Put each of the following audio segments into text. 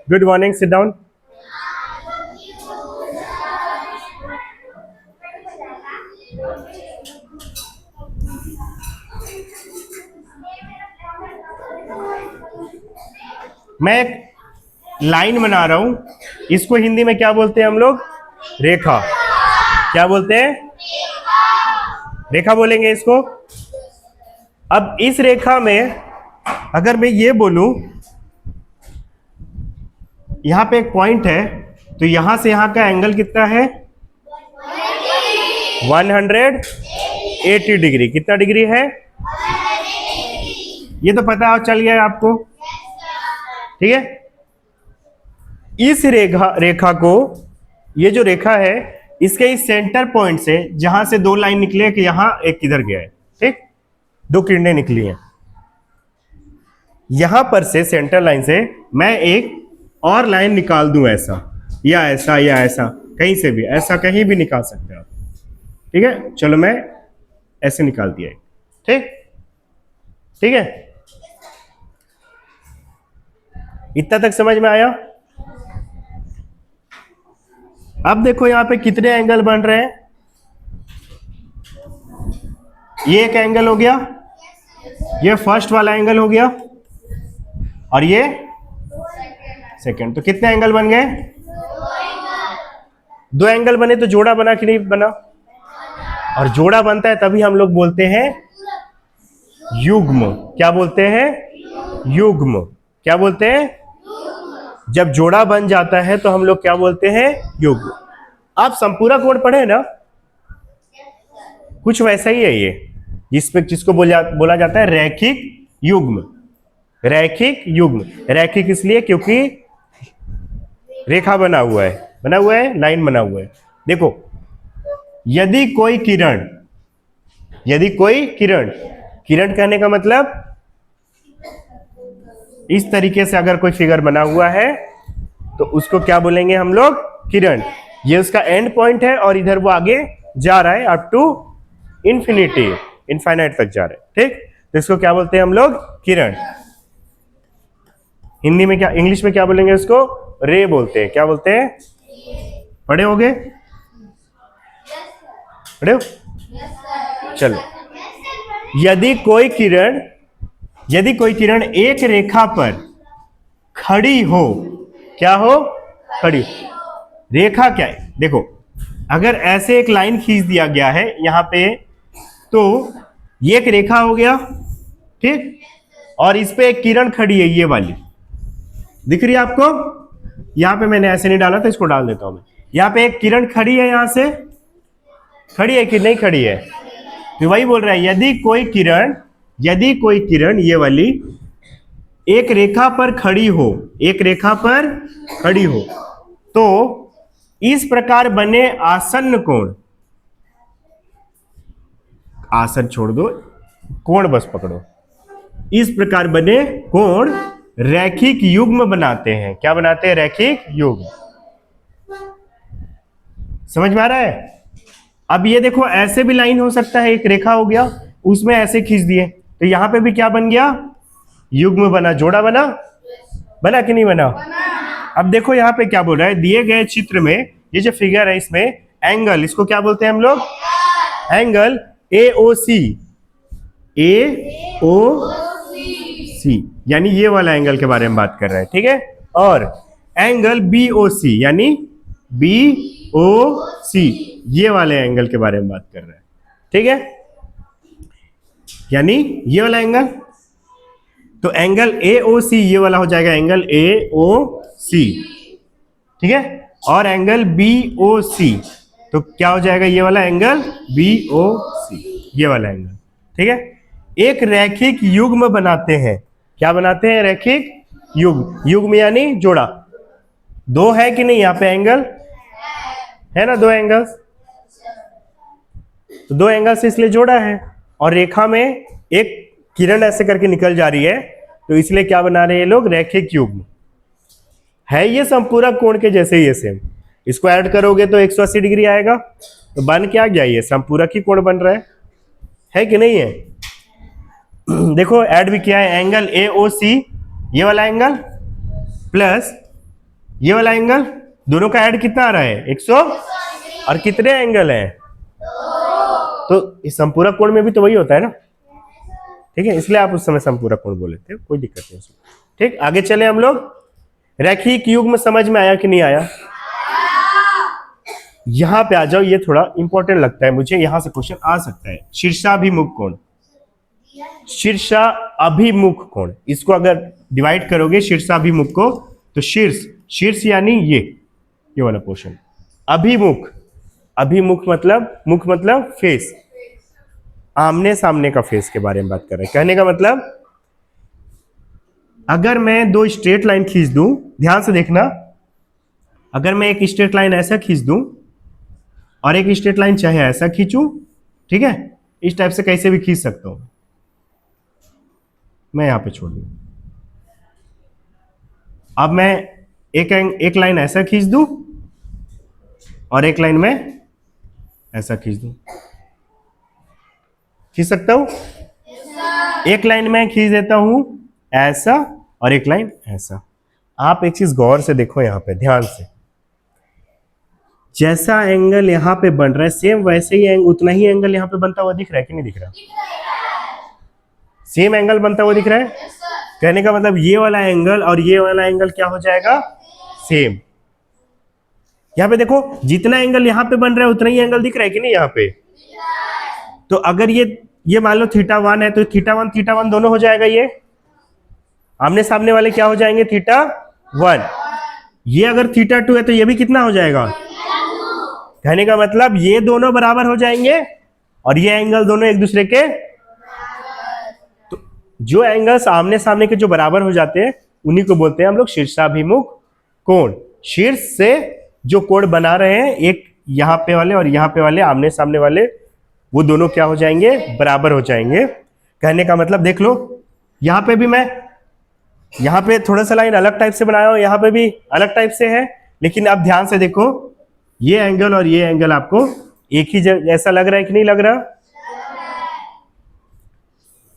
Good morning, sit down. मैं एक line बना रहा हूं, इसको हिंदी में क्या बोलते हैं हम लोग? रेखा। क्या बोलते हैं? रेखा बोलेंगे इसको। अब इस रेखा में अगर मैं ये बोलूं, यहां पे एक पॉइंट है, तो यहां से यहां का एंगल कितना है? 180 डिग्री। कितना डिग्री है? ये तो पता चल गया है आपको, ठीक है। इस रेखा को, ये जो रेखा है, इसके इस सेंटर पॉइंट से जहां से दो लाइन निकले, कि यहां एक किधर गया है, ठीक, दो किरणें निकली हैं, यहां पर से सेंटर लाइन से मैं एक और लाइन निकाल दूं, ऐसा या ऐसा या ऐसा, कहीं से भी, ऐसा कहीं भी निकाल सकते हैं आप, ठीक है। चलो मैं ऐसे निकाल दिया, ठीक, ठीक है। इतना तक समझ में आया? अब देखो यहां पे कितने एंगल बन रहे हैं। ये एक एंगल हो गया, ये फर्स्ट वाला एंगल हो गया, और ये सेकंड। तो कितने एंगल बन गए? दो एंगल बने, तो जोड़ा बना कि नहीं बना? और जोड़ा बनता है तभी हम लोग बोलते हैं युग्म। क्या बोलते हैं? युग्म। क्या बोलते हैं? जब जोड़ा बन जाता है तो हम लोग क्या बोलते हैं? युग्म। आप संपूरक कोण पढ़े ना, कुछ वैसा ही है ये, जिसको बोला जाता है रैखिक युग्म। रैखिक युग्म। रैखिक इसलिए क्योंकि रेखा बना हुआ है, लाइन बना हुआ है। देखो, यदि कोई किरण कहने का मतलब, इस तरीके से अगर कोई फिगर बना हुआ है तो उसको क्या बोलेंगे हम लोग? किरण। ये उसका एंड पॉइंट है और इधर वो आगे जा रहा है अप टू इंफिनिटी, इनफाइनाइट तक जा रहा है, ठीक। तो इसको क्या बोलते हैं हम लोग? किरण। हिंदी में क्या, इंग्लिश में क्या बोलेंगे उसको? रे बोलते हैं। क्या बोलते हैं? पढ़े होगे? पढ़े हो? चलो, यदि कोई किरण एक रेखा पर खड़ी हो, क्या हो? खड़ी। रेखा क्या है? देखो, अगर ऐसे एक लाइन खींच दिया गया है यहां पे, तो ये एक रेखा हो गया, ठीक, और इस पे एक किरण खड़ी है, ये वाली दिख रही है आपको? यहां पे मैंने ऐसे नहीं डाला था, इसको डाल देता हूं मैं। यहां पे एक किरण खड़ी है, यहां से खड़ी है कि नहीं खड़ी है? तो वही बोल रहा है, यदि कोई किरण ये वाली एक रेखा पर खड़ी हो, तो इस प्रकार बने आसन्न कोण, आसन छोड़ दो, कोण बस पकड़ो, इस प्रकार बने कोण रैखिक युग्म बनाते हैं। क्या बनाते हैं? रैखिक युग्म। समझ में आ रहा है? अब ये देखो, ऐसे भी लाइन हो सकता है, एक रेखा हो गया, उसमें ऐसे खींच दिए, तो यहां पे भी क्या बन गया? युग्म बना, जोड़ा बना कि नहीं बना? अब देखो यहां पे क्या बोल रहा है, दिए गए चित्र में ये जो फिगर है, इसमें एंगल, इसको क्या बोलते हैं हम लोग? एंगल AOC, यानी ये वाला एंगल के बारे में बात कर रहा है, ठीक है। और एंगल BOC, यानी BOC, ये वाले एंगल के बारे में बात कर रहा है, ठीक है, यानी ये वाला एंगल। तो एंगल AOC ये वाला हो जाएगा एंगल AOC, ठीक है। और एंगल BOC, तो क्या हो जाएगा? ये वाला एंगल BOC, ये वाला एंगल, ठीक है। एक रैखिक युग्म बनाते हैं। क्या बनाते हैं? रैखिक युग्म। युग्म यानी जोड़ा। दो है कि नहीं यहाँ पे एंगल? है ना, दो एंगल्स, तो दो एंगल्स इसलिए जोड़ा है। और रेखा में एक किरण ऐसे करके निकल जा रही है, तो इसलिए क्या बना रहे हैं ये लोग? रैखिक युग्म। है ये संपूरक कोण के जैसे ही है, सेम। इसको ऐड करोगे तो 180 डिग्री आएगा, तो बन क्या गया? ये संपूरक ही कोण बन रहा है कि नहीं है? देखो ऐड भी किया है, एंगल AOC ये वाला एंगल प्लस ये वाला एंगल, दोनों का ऐड कितना आ रहा है 100, और कितने एंगल हैं, तो इस संपूरक कोण में भी तो वही होता है ना, ठीक है, इसलिए आप उस समय संपूरक कोण बोले थे, कोई दिक्कत नहीं उसमें। ठीक, आगे चले हम लोग। रैखिक युग्म समझ में आया कि नहीं आया? यहां पे आ जाओ, ये थोड़ा इंपॉर्टेंट लगता है मुझे, यहां से क्वेश्चन आ सकता है। शीर्षाभिमुख कोण, शीर्षाभिमुख कोण, इसको अगर डिवाइड करोगे शीर्षाभिमुख को, तो शीर्ष, शीर्ष यानी ये वाला पोर्शन, अभिमुख, अभिमुख मतलब, मुख मतलब फेस, आमने सामने का फेस के बारे में बात कर रहे हैं। कहने का मतलब, अगर मैं दो स्ट्रेट लाइन खींच दूं, ध्यान से देखना, अगर मैं एक स्ट्रेट लाइन ऐसा खींच दूं और एक स्ट्रेट लाइन चाहे ऐसा खींचूं, ठीक है, इस टाइप से कैसे भी खींच सकता हूं, मैं यहां पे छोड़ दूं। अब मैं एक लाइन ऐसा खींच दूं और एक लाइन में ऐसा खींच दूं, खींच सकता हूं? एक लाइन में खींच देता हूं ऐसा और एक लाइन ऐसा। आप एक चीज गौर से देखो, यहां पे ध्यान से, जैसा एंगल यहां पे बन रहा है सेम वैसे ही उतना ही एंगल यहां पे बनता हुआ दिख रहा है कि नहीं दिख रहा? सेम एंगल बनता हुआ दिख रहा है। कहने का मतलब ये वाला एंगल और ये वाला एंगल क्या हो जाएगा, सेम। यहां पे देखो, जितना एंगल यहां पे बन रहा है उतना ही एंगल दिख रहा है कि नहीं यहां पे? तो अगर ये मान लो θ1 है, तो θ1 दोनों हो जाएगा, ये आमने सामने वाले क्या हो जाएंगे, θ1। ये अगर θ2 है तो ये भी कितना हो जाएगा? कहने का मतलब ये दोनों बराबर हो जाएंगे और ये एंगल दोनों एक दूसरे के, तो जो एंगल्स आमने सामने के जो बराबर हो जाते हैं उन्हीं को बोलते हैं हम लोग शीर्षाभिमुख कोण। शीर्ष से जो कोण बना रहे हैं, एक यहां पे वाले और यहां पे वाले आमने सामने वाले, वो दोनों क्या हो जाएंगे, बराबर हो जाएंगे। कहने का मतलब देख लो, यहां पे भी मैं, यहां पे थोड़ा सा लाइन अलग टाइप से बनाया हूं, यहां पे भी अलग टाइप से है, लेकिन अब ध्यान से देखो, ये एंगल और ये एंगल आपको एक ही जैसा लग रहा है कि नहीं लग रहा?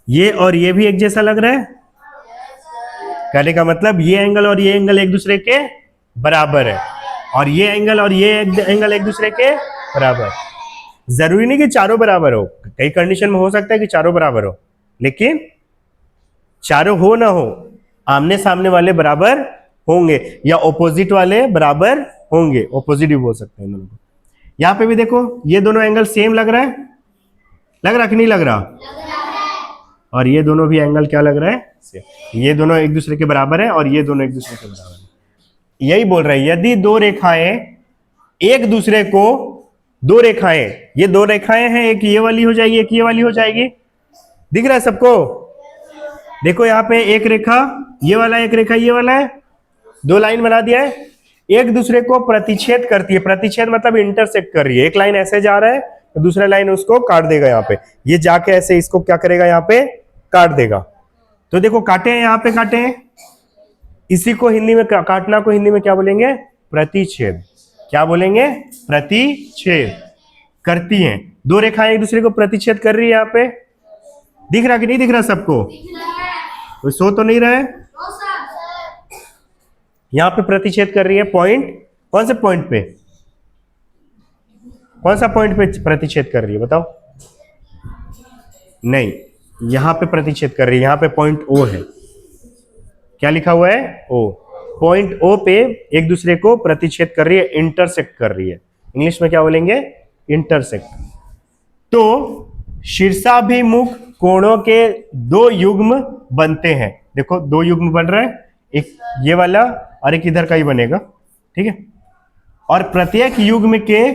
ये और ये भी एक जैसा लग रहा है। कहने का मतलब ये एंगल और ये एंगल एक दूसरे के बराबर है, और ये एंगल और ये एंगल एक दूसरे के बराबर। जरूरी नहीं कि चारों बराबर हो, कई कंडीशन में हो सकता है कि चारों बराबर हो, लेकिन चारों हो ना हो, आमने सामने वाले बराबर होंगे या ऑपोजिट वाले बराबर होंगे, ऑपोजिट भी बोल सकते हैं दोनों को। यहां पे भी देखो, ये दोनों एंगल सेम लग रहा है, लग रहा कि नहीं लग रहा? और ये दोनों भी एंगल क्या लग रहा है, सेम। ये दोनों एक दूसरे के बराबर है और ये दोनों एक दूसरे के बराबर है। यही बोल रहे हैं, यदि दो रेखाएं एक दूसरे को, दो रेखाएं, ये दो रेखाएं हैं, एक ये वाली हो जाएगी, एक ये वाली हो जाएगी, दिख रहा है सबको? देखो यहां पे एक रेखा ये वाला, एक रेखा ये वाला है, दो लाइन बना दिया है, एक दूसरे को प्रतिच्छेद करती है। प्रतिच्छेद मतलब इंटरसेक्ट कर रही है। एक लाइन ऐसे जा रहा है तो दूसरा लाइन उसको काट देगा, यहाँ पे ये जाके ऐसे इसको क्या करेगा, यहाँ पे काट देगा। तो देखो काटे हैं, यहाँ पे काटे हैं, इसी को हिंदी में, काटना को हिंदी में क्या बोलेंगे, प्रतिच्छेद। क्या बोलेंगे, प्रतिच्छेद करती हैं। दो रेखाएं एक दूसरे को प्रतिच्छेद कर रही है, यहाँ पे दिख रहा कि नहीं दिख रहा सबको? कोई सो तो नहीं रहा है? यहां पे प्रतिच्छेद कर रही है। पॉइंट, कौन से पॉइंट पे, कौन सा पॉइंट पे प्रतिच्छेद कर रही है बताओ? नहीं, यहां पे प्रतिच्छेद कर रही है, यहां पे पॉइंट ओ है। क्या लिखा हुआ है, ओ। पॉइंट ओ पे एक दूसरे को प्रतिच्छेद कर रही है, इंटरसेक्ट कर रही है। इंग्लिश में क्या बोलेंगे, इंटरसेक्ट। तो शीर्षाभिमुख कोणों के दो युग्म बनते हैं। देखो दो युग्म बन रहे हैं, एक ये वाला और एक इधर का ही बनेगा, ठीक है। और प्रत्येक युग्म के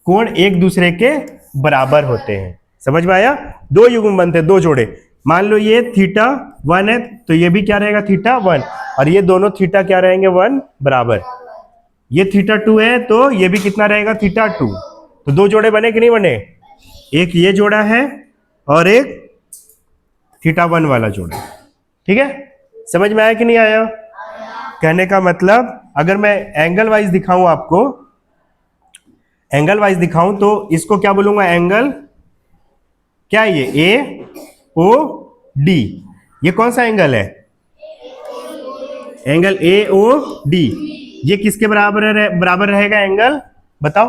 कोण एक दूसरे के बराबर होते हैं। समझ में आया? दो युग्म बनते हैं, दो जोड़े। मान लो ये θ1 है तो ये भी क्या रहेगा, θ1, और ये दोनों थीटा क्या रहेंगे, 1 बराबर। ये θ2 है तो ये भी कितना रहेगा, θ2। तो दो जोड़े बने कि नहीं बने? एक ये जोड़ा है और एक θ1 वाला जोड़ा, ठीक है। समझ में आया कि नहीं आया? कहने का मतलब अगर मैं एंगल वाइज दिखाऊं आपको, एंगल वाइज दिखाऊं तो इसको क्या बोलूंगा, एंगल क्या है, ये AOD। ये कौन सा एंगल है, एंगल AOD। ये किसके बराबर रहेगा एंगल, बताओ।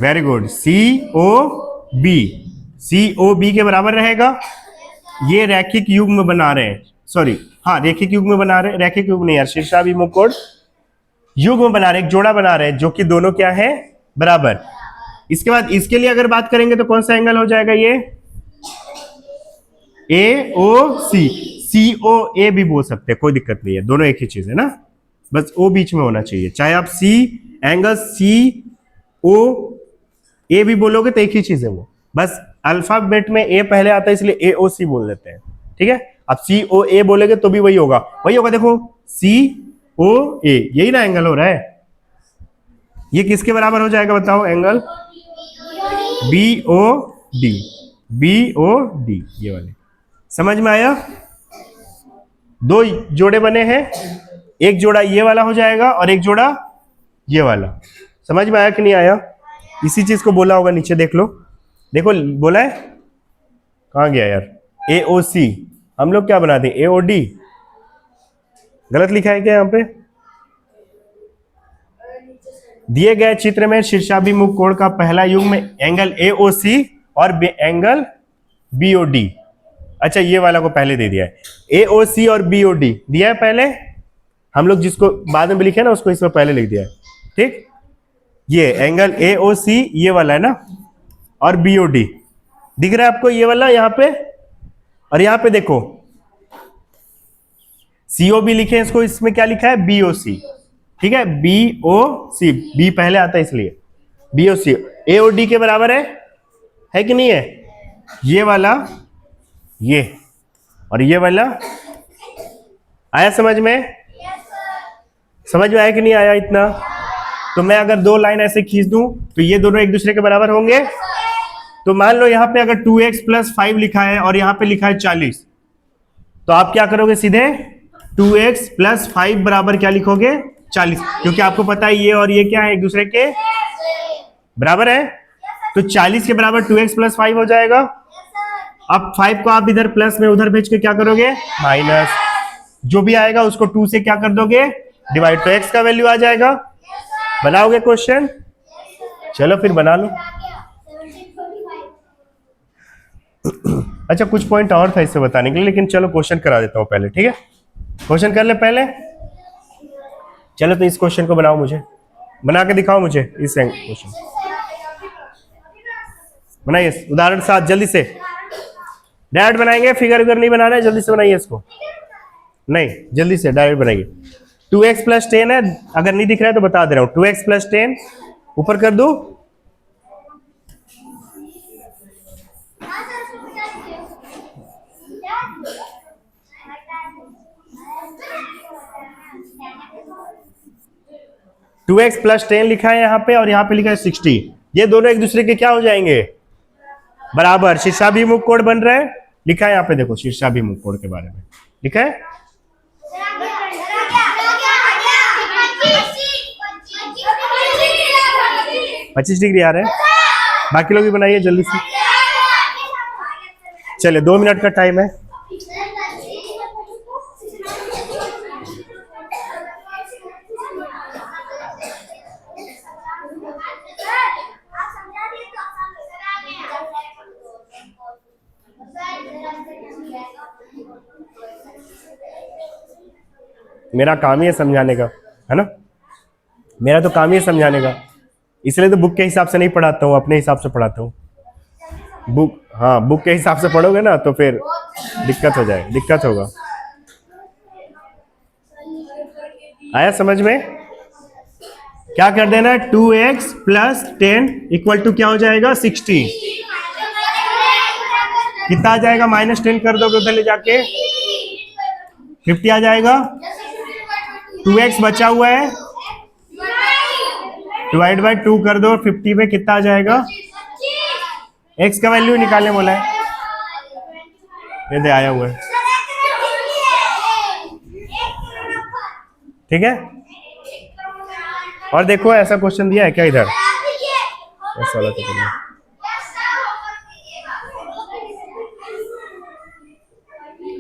वेरी गुड, सी ओ बी, सी ओ बी के बराबर रहेगा। ये रैखिक युग्म बना रहे हैं, सॉरी हाँ रैखिक युग्म बना रहे हैं, रैखिक युग्म नहीं यार, शीर्षाभिमुख कोण युग्म बना रहे हैं, एक जोड़ा बना रहे हैं जो कि दोनं क्या है, बराबर। इसके बाद इसके लिए अगर बात करेंगे तो कौन सा एंगल हो जाएगा, ये ए ओ सी, सी ओ ए भी बोल सकते हैं, कोई दिक्कत नहीं है, दोनों एक ही चीज है ना, बस ओ बीच में होना चाहिए। चाहे आप सी एंगल सी ओ ए भी बोलोगे तो एक ही चीज है वो, बस अल्फाबेट में ए पहले आता है इसलिए ए ओ सी बोल देते हैं, ठीक है। अब सी ओ ए बोलेगे तो भी वही होगा, देखो सी ओ ए, यही ना एंगल हो रहा है। ये किसके बराबर हो जाएगा बताओ, angle B O D, B O D, ये वाले। समझ में आया, दो जोड़े बने हैं, एक जोड़ा ये वाला हो जाएगा और एक जोड़ा ये वाला। समझ में आया कि नहीं आया, इसी चीज को बोला होगा नीचे, देख लो, देखो बोला है, कहां गया यार, ए ओ सी, हम लोग क्या बनाते हैं, ए ओ डी, गलत लिखा है क्या यहां पे। दिए गए चित्र में शीर्षाभिमुख कोण का पहला युग्म एंगल ए ओ सी और एंगल बी ओ डी, अच्छा ये वाला को पहले दे दिया है, ए ओ सी और बी ओ डी दिया है पहले, हम लोग जिसको बाद में भी लिखे ना उसको इसमें पहले लिख दिया है, ठीक। ये एंगल ए ओ सी ये वाला है ना, और बी ओ डी दिख रहा है आपको, ये वाला यहाँ पे, और यहाँ पे देखो सी ओ बी लिखे इसको, इसमें क्या लिखा है, बी ओ सी, ठीक है, बी ओ सी, बी पहले आता है इसलिए बी ओ सी, ए ओ डी के बराबर है कि नहीं है, ये वाला ये और ये वाला। आया समझ में, समझ में आया कि नहीं आया इतना। तो मैं अगर दो लाइन ऐसे खींच दूं तो ये दोनों एक दूसरे के बराबर होंगे। तो मान लो यहाँ पे अगर 2x + 5 लिखा है और यहाँ पे लिखा है 40, तो आप क्या करोगे, सीधे 2x + 5 बराबर क्या लिखोगे, 40, क्योंकि आपको पता है ये और ये क्या है, एक दूसरे के बराबर है। तो 40 के बराबर 2x + 5 हो जाएगा। अब 5 को आप इधर प्लस में उधर भेज के क्या करोगे, माइनस, जो भी आएगा उसको 2 से क्या कर दोगे, डिवाइड, तो x का वैल्यू आ जाएगा। बनाओगे क्वेश्चन, चलो फिर बना लो। अच्छा कुछ पॉइंट और था इससे बताने के लिए, लेकिन चलो क्वेश्चन करा देता हूं पहले, ठीक है, क्वेश्चन कर ले पहले। चलो तो इस क्वेश्चन को बनाओ, मुझे बना के दिखाओ, मुझे इस क्वेश्चन बनाइए, उदाहरण 7 जल्दी से, डायरेक्ट बनाएंगे, फिगर विगर नहीं बनाना है, जल्दी से बनाइए इसको, नहीं जल्दी से डायरेक्ट बनाइए। 2x + 10 है, अगर नहीं दिख रहा है तो बता दे रहा हूं, 2x + 10 ऊपर कर दो, टू एक्स + 10 लिखा है यहाँ पे और यहाँ पे लिखा है 60, ये दोनों एक दूसरे के क्या हो जाएंगे, बराबर। शीर्षाभिमुख कोण बन रहा है, लिखा है यहाँ पे देखो, शीर्षाभिमुख कोण के बारे में लिखा है, 25 डिग्री आ रहा है। बाकी लोग भी बनाइए जल्दी से, चलिए 2 मिनट का टाइम है। मेरा काम ही है समझाने का, है ना, मेरा तो काम ही है समझाने का, इसलिए तो बुक के हिसाब से नहीं पढ़ाता हूँ, अपने हिसाब से पढ़ाता हूँ। बुक, हाँ बुक के हिसाब से पढ़ोगे ना तो फिर दिक्कत हो जाए, दिक्कत होगा। आया समझ में, क्या कर देना, 2x + 10 = क्या हो जाएगा, 60, कितना आ जाएगा, -10 कर दोगे उधर ले जाके 50 आ जाएगा। 2x बचा हुआ है, डिवाइड बाय 2 कर दो, 50 में कितना आ जाएगा, x का वैल्यू निकालने बोला है, ये दे आया हुआ है, ठीक है। और देखो ऐसा क्वेश्चन दिया है क्या इधर, ऐसा वाला तो नहीं।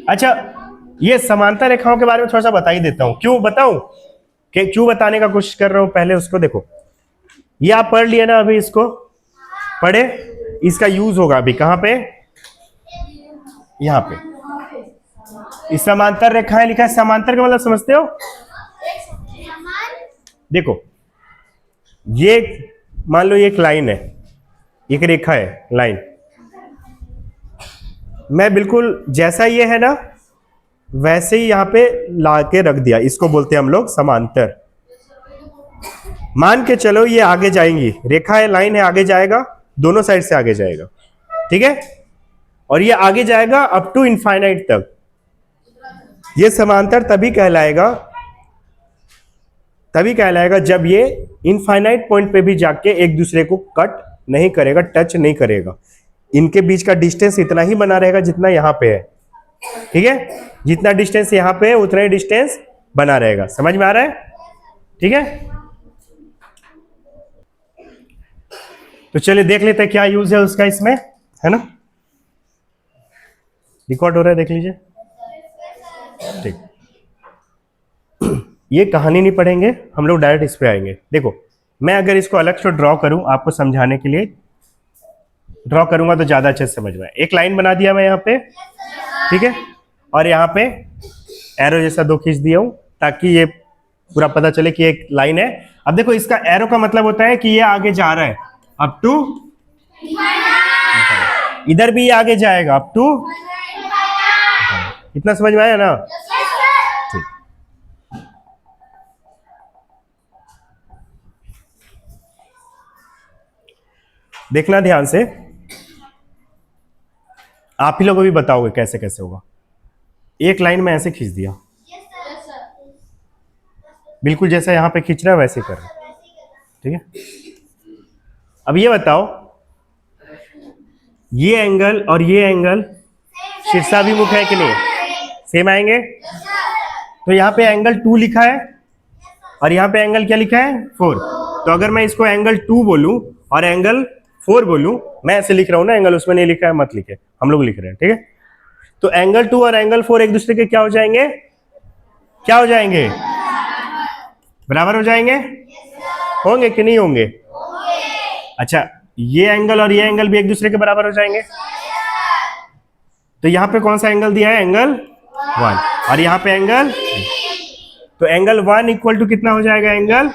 अच्छा ये समांतर रेखाओं के बारे में थोड़ा सा बता ही देता हूं, क्यों बताऊं, क्यों बताने का कोशिश कर रहा हूं, पहले उसको देखो। ये आप पढ़ लिए ना अभी, इसको पढ़े, इसका यूज होगा अभी कहां पे, यहां पे। इस समांतर रेखाएं लिखा है, समांतर का मतलब समझते हो? देखो ये मान लो ये एक लाइन है, एक रेखा है, लाइन। मैं बिल्कुल जैसा ये है ना वैसे ही यहां पे ला के रख दिया, इसको बोलते हैं हम लोग समांतर। मान के चलो ये आगे जाएंगी, रेखा है, लाइन है, आगे जाएगा, दोनों साइड से आगे जाएगा, ठीक है, और ये आगे जाएगा अप टू इनफाइनाइट तक। ये समांतर तभी कहलाएगा जब ये इनफाइनाइट पॉइंट पे भी जाके एक दूसरे को कट नहीं करेगा, टच नहीं करेगा। इनके बीच का डिस्टेंस इतना ही बना रहेगा जितना यहां पे है, ठीक है, जितना डिस्टेंस यहां पे है उतना ही डिस्टेंस बना रहेगा। समझ में आ रहा है? ठीक है, तो चलिए देख लेते हैं क्या यूज है उसका इसमें, है ना। रिकॉर्ड हो रहा है, देख लीजिए। ठीक, ये कहानी नहीं पढ़ेंगे हम लोग, डायरेक्ट इस पे आएंगे। देखो मैं अगर इसको अलग से ड्रॉ करूं आपको समझाने के लिए, ड्रॉ करूंगा तो ज्यादा अच्छे से समझ में। एक लाइन बना दिया मैं यहाँ पे, ठीक है, और यहाँ पे एरो जैसा दो खींच दिया हूं ताकि ये पूरा पता चले कि एक लाइन है। अब देखो इसका एरो का मतलब होता है कि ये आगे जा रहा है अप टू, इधर भी ये आगे जाएगा अप टू, इतना समझ में आया ना? ठीक, देखना ध्यान से, आप ही लोगों भी बताओगे कैसे कैसे होगा। एक लाइन में ऐसे खींच दिया, बिल्कुल जैसा यहां पे खींच रहा है वैसे कर रहा है, ठीक है। अब ये बताओ, ये एंगल और ये एंगल शीर्षाभिमुख है कि नहीं? सेम आएंगे। तो यहाँ पे एंगल 2 लिखा है और यहाँ पे एंगल क्या लिखा है? 4। तो अगर मैं इसको एंगल 2 बोलूं और एंगल 4 बोलूं, मैं ऐसे लिख रहा हूं ना, एंगल उसमें नहीं लिखा है, मत लिखे, हम लोग लिख रहे हैं, ठीक है। तो एंगल 2 और एंगल 4 एक दूसरे के क्या हो जाएंगे? क्या हो जाएंगे? बराबर हो जाएंगे। होंगे कि नहीं होंगे? अच्छा, ये एंगल और ये एंगल भी एक दूसरे के बराबर हो जाएंगे। तो यहां पे कौन सा एंगल दिया है? एंगल 1, और यहां पे एंगल, तो एंगल 1 इक्वल टू कितना हो जाएगा? एंगल,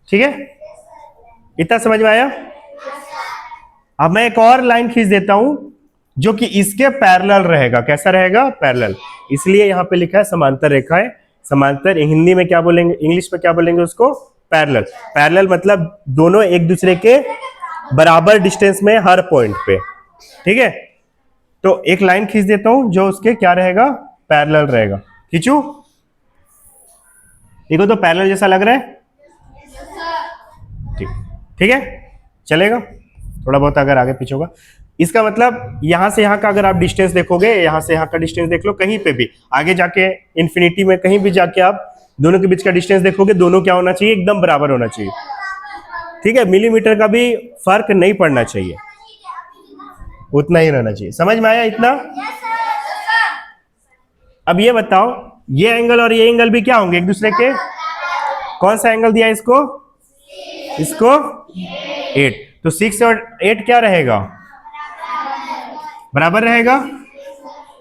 ठीक है, इतना समझ में आया? अब मैं एक और लाइन खींच देता हूं जो कि इसके पैरेलल रहेगा। कैसा रहेगा? पैरेलल। इसलिए यहां पे लिखा है समांतर रेखाएं। समांतर हिंदी में क्या बोलेंगे, इंग्लिश में क्या बोलेंगे उसको? पैरेलल। पैरेलल मतलब दोनों एक दूसरे के बराबर डिस्टेंस में हर पॉइंट पे, ठीक है। तो एक लाइन खींच देता हूं जो उसके क्या रहेगा? पैरेलल रहेगा। खींचू? देखो तो पैरेलल जैसा लग रहा है, ठीक, ठीक है, चलेगा। थोड़ा बहुत अगर आगे पीछे होगा, इसका मतलब यहां से यहां का अगर आप डिस्टेंस देखोगे, यहां से यहां का डिस्टेंस देख लो, कहीं पे भी आगे जाके इंफिनिटी में कहीं भी जाके आप दोनों के बीच का डिस्टेंस देखोगे, दोनों क्या होना चाहिए? एकदम बराबर होना चाहिए, ठीक है। मिलीमीटर का भी फर्क नहीं पड़ना चाहिए, उतना ही रहना चाहिए। समझ में आया इतना? अब ये बताओ, ये एंगल और ये एंगल भी क्या होंगे? एक दूसरे के। कौन सा एंगल दिया इसको? इसको 8। तो 6 और 8 क्या रहेगा? बराबर रहेगा।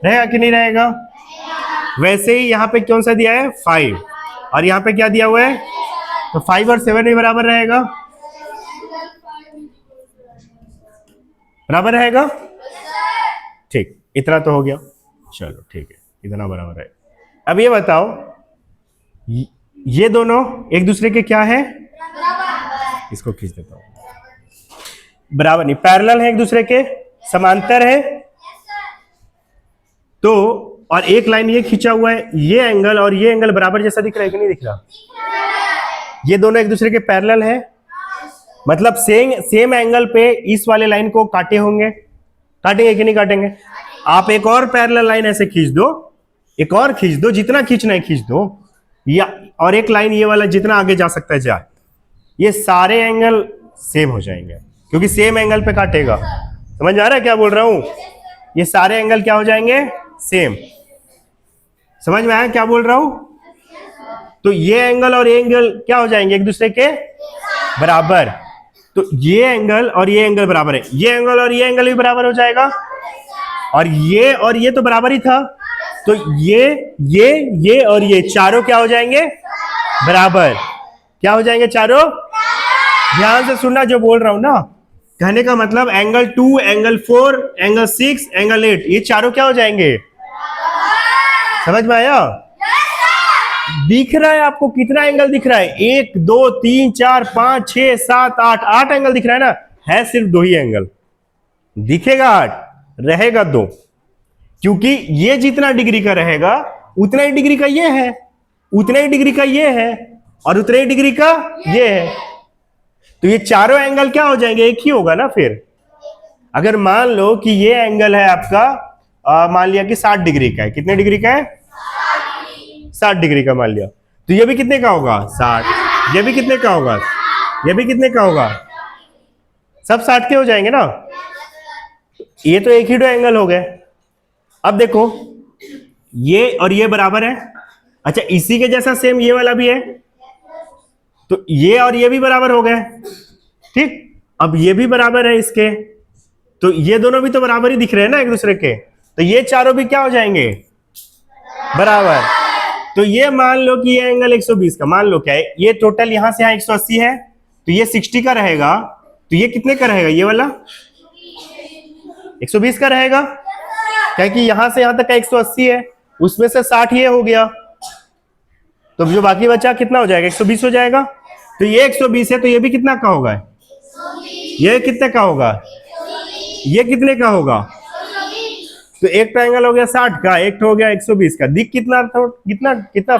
रहेगा कि नहीं रहेगा? वैसे ही यहां पे कौन सा दिया है? 5, और यहां पे क्या दिया हुआ है? तो 5 और 7 भी बराबर रहेगा, बराबर रहेगा, ठीक। इतना तो हो गया, चलो ठीक है, इतना बराबर है। अब ये बताओ, ये दोनों एक दूसरे के क्या है? इसको खींच देता हूं, बराबर नहीं, पैरेलल है एक दूसरे के, समांतर है। तो और एक लाइन ये खींचा हुआ है, ये एंगल और ये एंगल बराबर जैसा दिख रहा है कि नहीं दिख रहा? ये दोनों एक दूसरे के पैरेलल है, मतलब सेम एंगल पे इस वाले लाइन को काटे होंगे। काटेंगे कि नहीं काटेंगे? आप एक और पैरेलल लाइन ऐसे खींच दो, एक और खींच दो, जितना खींचना है खींच दो, या और एक लाइन ये वाला जितना आगे जा सकता है जाए, ये सारे एंगल सेम हो जाएंगे क्योंकि सेम एंगल पे काटेगा। समझ आ रहा है क्या बोल रहा हूं? ये सारे एंगल क्या हो जाएंगे? सेम। समझ में आया क्या बोल रहा हूं? तो ये एंगल और ये एंगल क्या हो जाएंगे, एक दूसरे के बराबर। तो ये एंगल और ये एंगल बराबर है, ये एंगल और ये एंगल भी बराबर हो जाएगा, और ये तो बराबर ही था। तो ये और ये चारों क्या हो जाएंगे, बराबर। क्या हो जाएंगे चारों? ध्यान से सुनना जो बोल रहा हूं ना, कहने का मतलब एंगल 2, एंगल 4, एंगल 6, एंगल 8, ये चारों क्या हो जाएंगे, समझ में आया? दिख रहा है आपको कितना एंगल दिख रहा है? 1 2 3 4 5 6 7 8 एंगल दिख रहा है ना, है सिर्फ 2 ही एंगल। दिखेगा 8, रहेगा 2, क्योंकि ये जितना डिग्री का रहेगा उतना ही डिग्री का ये है, उतना ही डिग्री का ये है, और उतना ही डिग्री का ये है। तो ये चारों एंगल क्या हो जाएंगे, एक ही होगा ना। फिर अगर मान लो कि ये एंगल है आपका मान लिया कि 60 डिग्री का है, कितने डिग्री का है, 60 डिग्री का मान लिया, तो ये भी कितने का होगा, 60। ये भी कितने का होगा, ये भी कितने का होगा, सब 60 के हो जाएंगे ना। ये तो एक ही दो एंगल हो गए। अब देखो ये और ये बराबर है, अच्छा इसी के जैसा सेम ये वाला भी है, तो ये और ये भी बराबर हो गए, ठीक। अब ये भी बराबर है इसके, तो ये दोनों भी तो बराबर ही दिख रहे हैं ना एक दूसरे के, तो ये चारों भी क्या हो जाएंगे, बराबर। तो ये मान लो कि ये एंगल 120 का, मान लो क्या है, ये टोटल यहां से यहां 180 है, तो ये 60 का रहेगा, तो ये कितने का रहेगा, ये वाला 120 का रहेगा, क्योंकि यहां से यहां तक का 180 है, उसमें से 60 ये हो गया, तो जो बाकी बचा कितना हो जाएगा, 120 हो जाएगा। तो ये 120 है, तो ये भी कितना का होगा, ये कितने का होगा, ये कितने का होगा, तो एक ट्रायंगल हो गया 60 का, एक हो गया 120 का। दिख कितना कितना कितना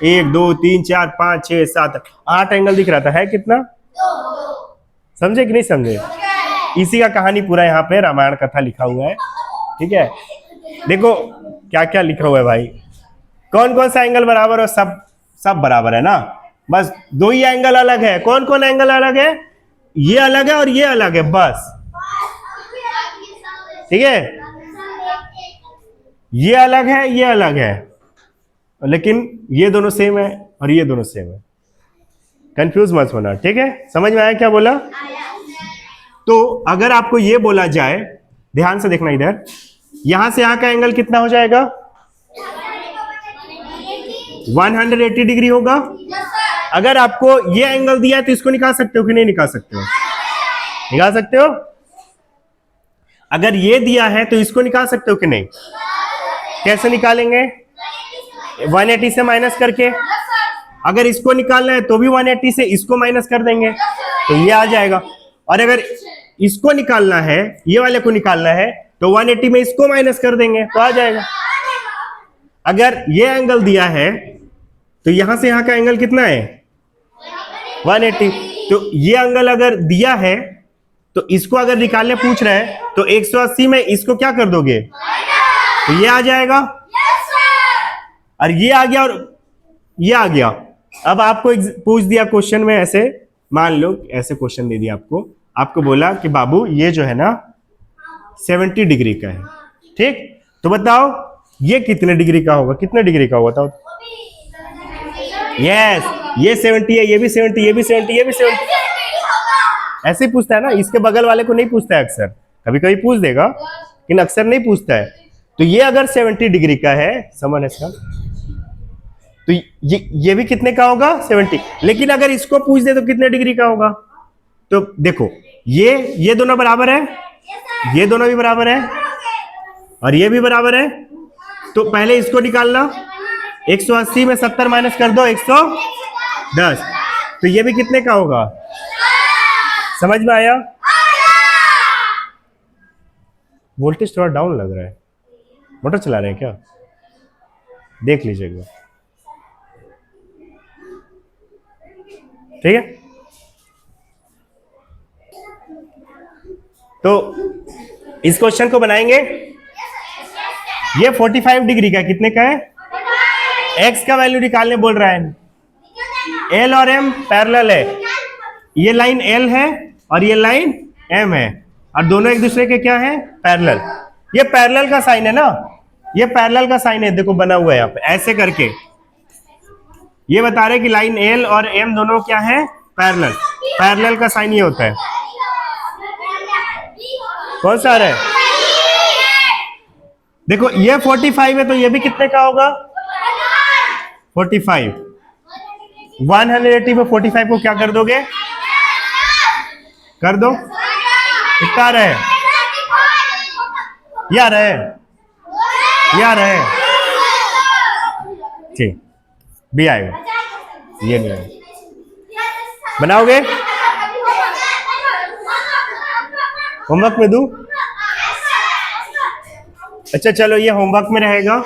1 2 3 4 5 6 7 8 एंगल दिख रहा था, है कितना, समझे कि नहीं समझे? इसी का कहानी पूरा यहाँ पे रामायण कथा लिखा हुआ है, ठीक है। देखो क्या क्या लिखा हुआ है भाई, कौन कौन सा एंगल बराबर हो, सब बराबर है ना, बस 2 ही एंगल अलग है। कौन कौन एंगल अलग है, ये अलग है और ये अलग है, बस, ठीक है। ये अलग है, ये अलग है, लेकिन ये दोनों सेम है और ये दोनों सेम है, कंफ्यूज मत होना, ठीक है। समझ में आया क्या बोला? तो अगर आपको ये बोला जाए, ध्यान से देखना इधर, यहां से यहां का एंगल कितना हो जाएगा, 180 डिग्री होगा। अगर आपको ये एंगल दिया है तो इसको निकाल सकते हो कि नहीं निकाल सकते हो, निकाल सकते हो। अगर ये दिया है तो इसको निकाल सकते हो कि नहीं, कैसे निकालेंगे, 180 से माइनस करके। अगर इसको निकालना है तो भी 180 से इसको माइनस कर देंगे तो ये आ जाएगा, और अगर इसको निकालना है, ये वाले को निकालना है, तो 180 में इसको माइनस कर देंगे तो आ जाएगा। अगर ये एंगल दिया है तो यहां से यहां का एंगल कितना है, 180, तो ये एंगल अगर दिया है तो इसको अगर निकालने पूछ रहे हैं तो 180 में इसको क्या कर दोगे, तो ये आ जाएगा, और ये आ गया और ये आ गया। अब आपको पूछ दिया क्वेश्चन में, ऐसे मान लो ऐसे क्वेश्चन दे दिया आपको बोला कि बाबू ये जो है ना 70 डिग्री का है, ठीक, तो बताओ ये कितने डिग्री का होगा, कितने डिग्री का होगा बताओ। यस, ये 70 है, ये भी 70, ये भी 70, ये भी 70, ऐसे ही पूछता है ना, इसके बगल वाले को नहीं पूछता है अक्सर, कभी कभी पूछ देगा लेकिन अक्सर नहीं पूछता है। तो ये अगर 70 डिग्री का है, समझ इसका, तो ये भी कितने का होगा, 70। लेकिन अगर इसको पूछ दे तो कितने डिग्री का होगा, तो देखो ये दोनों बराबर है, ये दोनों भी बराबर है, और ये भी बराबर है, तो पहले इसको निकालना, 180 में 70 माइनस कर दो, 110, तो ये भी कितने का होगा, समझ में आया? वोल्टेज थोड़ा डाउन लग रहा है, मोटर चला रहे हैं क्या, देख लीजिएगा, ठीक है। तो इस क्वेश्चन को बनाएंगे, ये 45 डिग्री का, कितने का है, एक्स का वैल्यू निकालने बोल रहा है, एल और एम पैरेलल है, ये लाइन एल है और ये लाइन एम है, और दोनों एक दूसरे के क्या है, पैरेलल। ये पैरेलल का साइन है ना, ये पैरेलल का साइन है, देखो बना हुआ है यहाँ पे ऐसे करके, ये बता रहे कि लाइन एल और एम दोनों क्या है, पैरेलल। पैरेलल का साइन ये होता है, कौन सा आ रहा है? देखो ये 45 है तो ये भी कितने का होगा, 45। 180 में 45 को क्या कर दोगे, कर दो, कितना आ रहा है, ये आ रहा है, ये आ रहा है, ठीक, भी आएगा, ये नहीं आएगा। बनाओगे, होमवर्क में दूं? अच्छा चलो ये होमवर्क में रहेगा।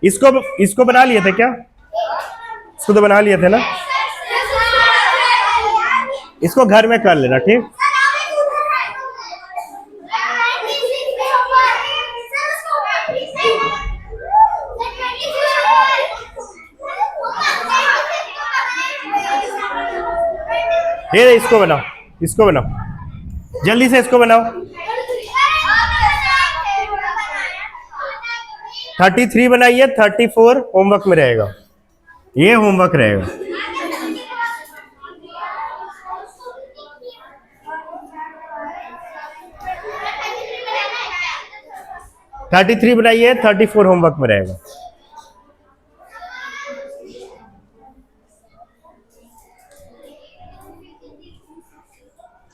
इसको बना लिए थे क्या, इसको तो बना लिए थे ना, इसको घर में कर लेना, ठीक। ये इसको बनाओ, इसको बनाओ जल्दी से, इसको बनाओ। 33 बनाइए, 34 होमवर्क में रहेगा, ये होमवर्क रहेगा। थर्टी 33 बनाइए, 34 होमवर्क में रहेगा।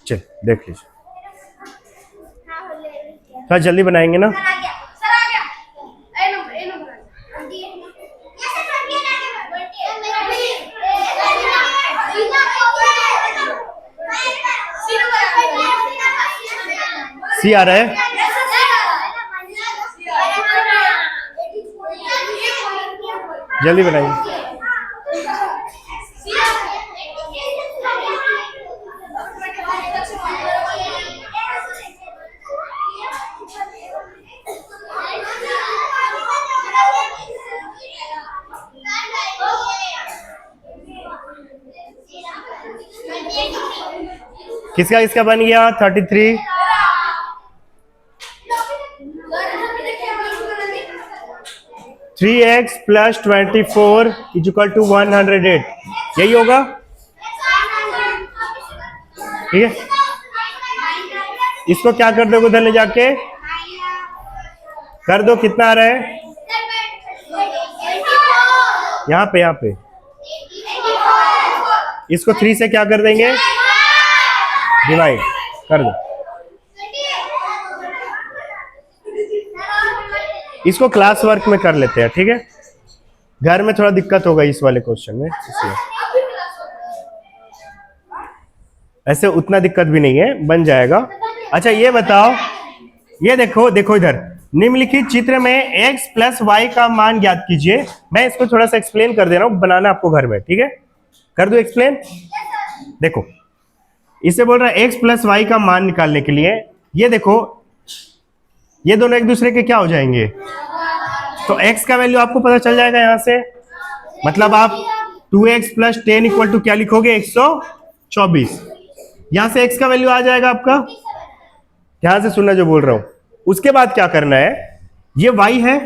चल देख लीजिए, थोड़ा जल्दी बनाएंगे ना। सी आ रहा है, जल्दी बनाइए। किसका किसका बन गया 33? Three x plus 24 equal to 108, यही होगा, ठीक है। इसको क्या कर दोगे, उधर ले जाके कर दो, कितना आ रहा है यहाँ पे इसको 3 से क्या कर देंगे, डिवाइड कर दो। इसको क्लास वर्क में कर लेते हैं, ठीक है। घर में थोड़ा दिक्कत होगा इस वाले क्वेश्चन में, इसलिए ऐसे उतना दिक्कत भी नहीं है, बन जाएगा। अच्छा ये बताओ, ये देखो देखो इधर, निम्नलिखित चित्र में x प्लस वाई का मान ज्ञात कीजिए। मैं इसको थोड़ा सा एक्सप्लेन कर दे रहा हूं, बनाना आपको घर में, ठीक है। कर दो एक्सप्लेन। देखो इसे बोल रहा है x प्लस वाई का मान निकालने के लिए, ये देखो ये दोनों एक दूसरे के क्या हो जाएंगे, तो x का वैल्यू आपको पता चल जाएगा यहां से, मतलब आप 2x प्लस 10 इक्वल टू क्या लिखोगे, 124। यहां से x का वैल्यू आ जाएगा आपका, ध्यान से सुनना जो बोल रहा हूं। उसके बाद क्या करना है, ये y है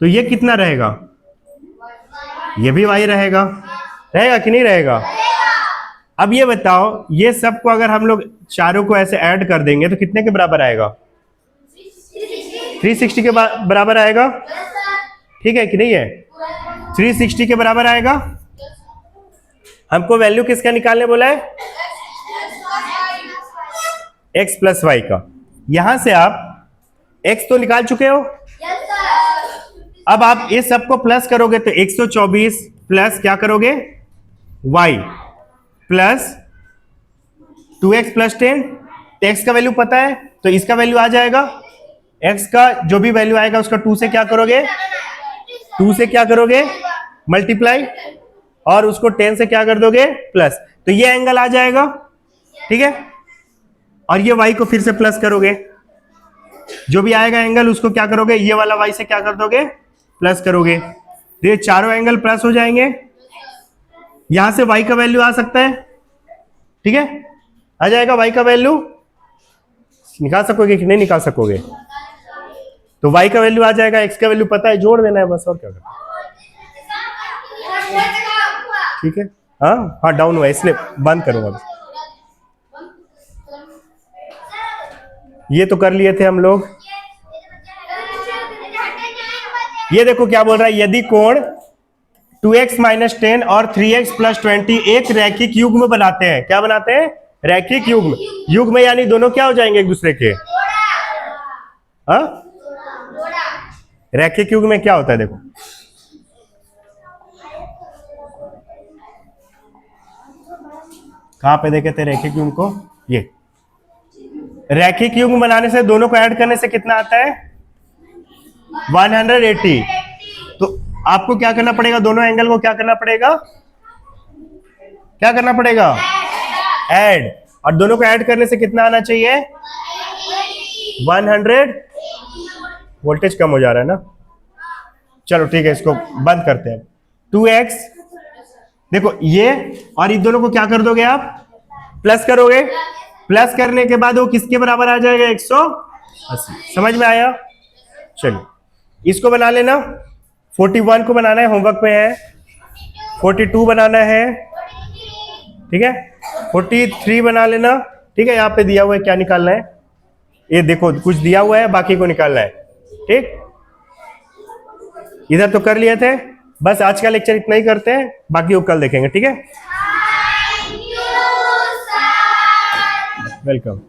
तो ये कितना रहेगा, ये भी y रहेगा, रहेगा कि नहीं रहेगा। अब ये बताओ, ये सबको अगर हम लोग चारों को ऐसे ऐड कर देंगे तो कितने के बराबर आएगा, 360 के बराबर आएगा, ठीक है कि नहीं है, 360 के बराबर आएगा। हमको वैल्यू किसका निकालने बोला है, x प्लस वाई का। यहां से आप x तो निकाल चुके हो, अब आप इस सबको प्लस करोगे तो 124 प्लस क्या करोगे, y plus 2x plus 10, x का वैल्यू पता है तो इसका वैल्यू आ जाएगा, x का जो भी वैल्यू आएगा उसका 2 से क्या करोगे, 2 से क्या करोगे मल्टीप्लाई, और उसको 10 से क्या कर दोगे प्लस, तो ये एंगल आ जाएगा, ठीक है। और ये y को फिर से प्लस करोगे, जो भी आएगा एंगल उसको क्या करोगे, ये वाला y से क्या कर दोगे प्लस करोगे, तो ये चारों एंगल प्लस हो जाएंगे। यहां से y का वैल्यू आ सकता है, ठीक है, आ जाएगा y का वैल्यू, निकाल सकोगे कि नहीं निकाल सकोगे, तो y का वैल्यू आ जाएगा, x का वैल्यू पता है, जोड़ देना है बस, और क्या करना है। ठीक है, हाँ हाँ डाउन हुआ इसलिए बंद करो अब। ये तो कर लिए थे हम लोग। ये देखो क्या बोल रहा है, यदि कोण 2x माइनस 10 और 3x प्लस 20 एक रैखिक युग्म बनाते हैं। क्या बनाते हैं? रैखिक युग्म। युग्म यानी दोनों क्या हो जाएंगे एक दूसरे के? हाँ, रैखिक युग्म में क्या होता है देखो, कहां पे देखे थे रैखिक युग्म को? ये रैखिक युग्म बनाने से दोनों को ऐड करने से कितना आता है? 180। तो आपको क्या करना पड़ेगा? दोनों एंगल को क्या करना पड़ेगा? क्या करना पड़ेगा? ऐड। और दोनों को ऐड करने से कितना आना चाहिए? 100। वोल्टेज कम हो जा रहा है ना, चलो ठीक है, इसको बंद करते हैं। 2x देखो ये और इन दोनों को क्या कर दोगे आप? प्लस करोगे। प्लस करने के बाद वो किसके बराबर आ जाएगा? 180। समझ में आया? चलिए इसको बना लेना। 41 को बनाना है, होमवर्क में है। 42 बनाना है, ठीक है। 43 बना लेना, ठीक है। यहाँ पे दिया हुआ है क्या निकालना है, ये देखो कुछ दिया हुआ है, बाकी को निकालना है, ठीक। इधर तो कर लिए थे, बस आज का लेक्चर इतना ही करते हैं, बाकी वो कल देखेंगे, ठीक है। वेलकम।